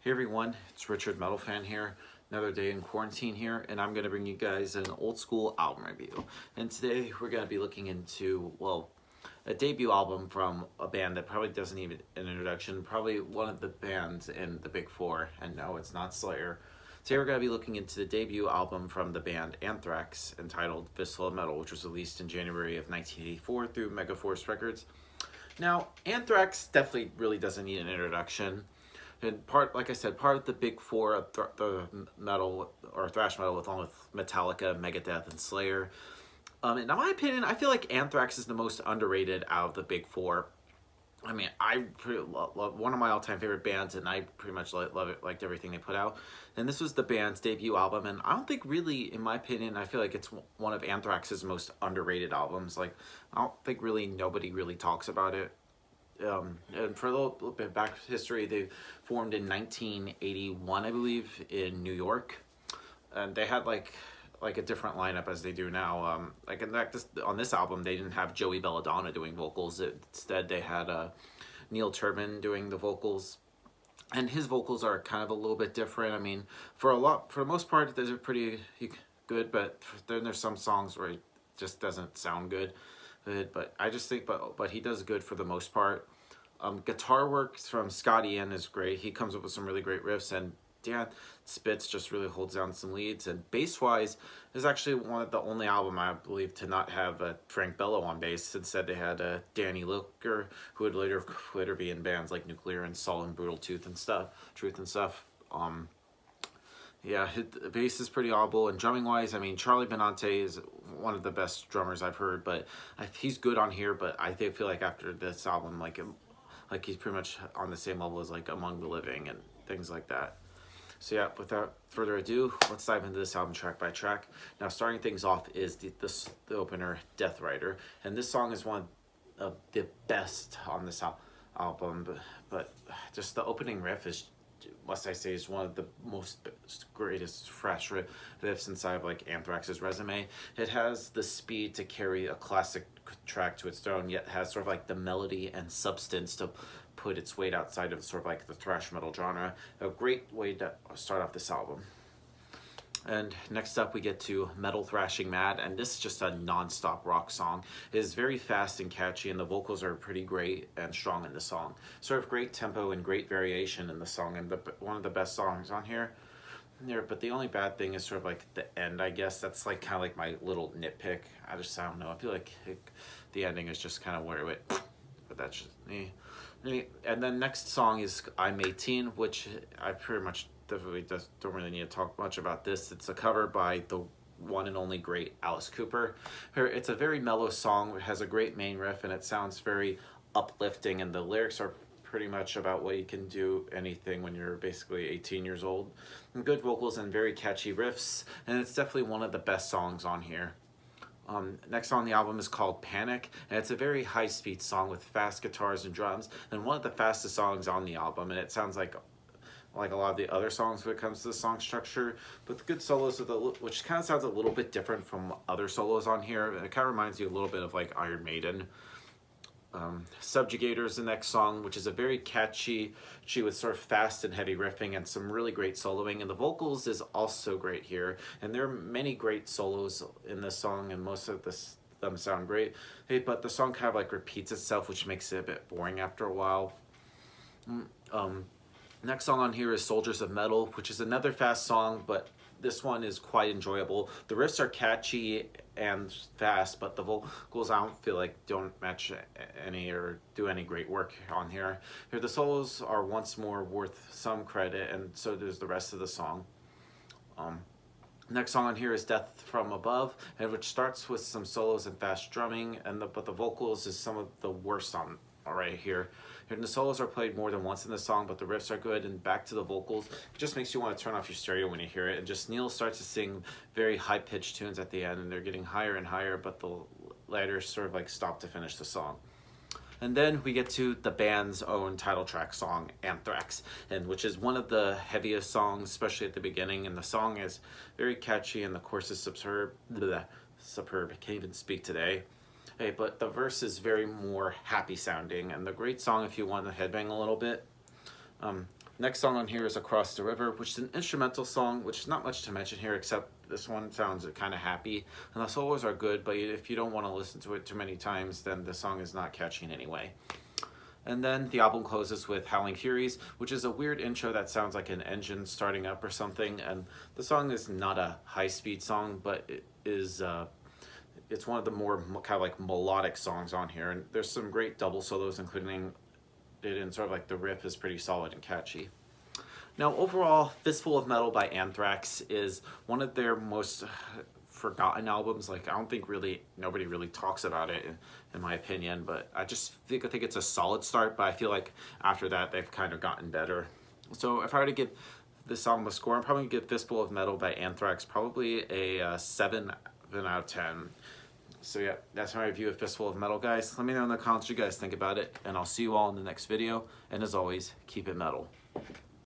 Hey everyone, it's Richard Metal Fan here. Another day in quarantine here, and I'm going to bring you guys an old school album review. And today we're going to be looking into, well, a debut album from a band that probably doesn't need an introduction, probably one of the bands in the Big Four, and no, it's not Slayer. Today we're going to be looking into the debut album from the band Anthrax entitled Fistful, which was released in January of 1984 through Megaforce Records. Now, Anthrax definitely really doesn't need an introduction. And like I said, part of the Big Four of the metal or thrash metal, along with Metallica, Megadeth, and Slayer. In my opinion, I feel like Anthrax is the most underrated out of the Big Four. I mean, I love one of my all-time favorite bands, and I pretty much love it, liked everything they put out. And this was the band's debut album, and I don't think really, in my opinion, I feel like it's one of Anthrax's most underrated albums. Like, I don't think really nobody really talks about it. And for a little bit back history, they formed in 1981, I believe, in New York, and they had like a different lineup as they do now. Like in fact, on this album, they didn't have Joey Belladonna doing vocals. Instead, they had Neil Turbin doing the vocals, and his vocals are kind of a little bit different. I mean, for the most part, those are pretty good, but then there's some songs where it just doesn't sound good. But I just think, but he does good for the most part. Guitar work from Scott Ian is great. He comes up with some really great riffs, and Dan Spitz just really holds down some leads. And bass wise, is actually one of the only album I believe to not have Frank Bello on bass. Instead, they had Danny Looker, who would later be in bands like Nuclear and Saul and Brutal Truth and stuff. Yeah, the bass is pretty audible, and drumming wise, I mean, Charlie Benante is one of the best drummers I've heard, but he's good on here. But I feel like after this album, like he's pretty much on the same level as like Among the Living and things like that. So yeah, without further ado, let's dive into this album track by track. Now, starting things off is the opener, Death Rider, and this song is one of the best on this album. But just the opening riff is, must I say, is one of the greatest fresh riffs inside of like Anthrax's resume. It has the speed to carry a classic track to its throne, yet has sort of like the melody and substance to put its weight outside of sort of like the thrash metal genre. A great way to start off this album. And next up we get to Metal Thrashing Mad, and this is just a non-stop rock song. It is very fast and catchy, and the vocals are pretty great and strong in the song. Sort of great tempo and great variation in the song, and one of the best songs on here. But the only bad thing is sort of like the end, I guess. That's like kind of like my little nitpick. I don't know. I feel like the ending is just kind of where it went, but that's just me. And then next song is I'm 18, which I pretty much definitely don't really need to talk much about this. It's a cover by the one and only great Alice Cooper. It's a very mellow song. It has a great main riff, and it sounds very uplifting, and the lyrics are pretty much about what you can do anything when you're basically 18 years old. And good vocals and very catchy riffs, and it's definitely one of the best songs on here. Next on the album is called Panic, and it's a very high-speed song with fast guitars and drums, and one of the fastest songs on the album, and it sounds like a lot of the other songs when it comes to the song structure, but good solos which kind of sounds a little bit different from other solos on here. It kind of reminds you a little bit of like Iron Maiden. Subjugator is the next song, which is a very catchy with sort of fast and heavy riffing and some really great soloing, and the vocals is also great here, and there are many great solos in this song, and most of them sound great. But the song kind of like repeats itself, which makes it a bit boring after a while. Next song on here is Soldiers of Metal, which is another fast song, but this one is quite enjoyable. The riffs are catchy and fast, but the vocals I don't feel like don't match any or do any great work on here. Here the solos are once more worth some credit, and so does the rest of the song. Next song on here is Death from Above, and which starts with some solos and fast drumming, but the vocals is some of the worst on right here. And the solos are played more than once in the song, but the riffs are good. And back to the vocals, it just makes you want to turn off your stereo when you hear it. And just Neil starts to sing very high-pitched tunes at the end, and they're getting higher and higher, but the later sort of like stop to finish the song. And then we get to the band's own title track song, Anthrax, and which is one of the heaviest songs, especially at the beginning. And the song is very catchy, and the chorus is superb. I can't even speak today. But the verse is very more happy sounding, and the great song if you want to headbang a little bit. Next song on here is Across the River, which is an instrumental song, which is not much to mention here, except this one sounds kind of happy. And the solos are good, but if you don't want to listen to it too many times, then the song is not catchy in any way. And then the album closes with Howling Furies, which is a weird intro that sounds like an engine starting up or something. And the song is not a high-speed song, but it is it's one of the more kind of like melodic songs on here. And there's some great double solos, including it in sort of like the riff is pretty solid and catchy. Now overall, Fistful of Metal by Anthrax is one of their most forgotten albums. Like, I don't think nobody really talks about it in my opinion, but I think it's a solid start, but I feel like after that they've kind of gotten better. So if I were to give this album a score, I'm probably gonna give Fistful of Metal by Anthrax probably a 7 out of 10. So yeah, that's my review of Fistful of Metal, guys. Let me know in the comments what you guys think about it, and I'll see you all in the next video. And as always, keep it metal.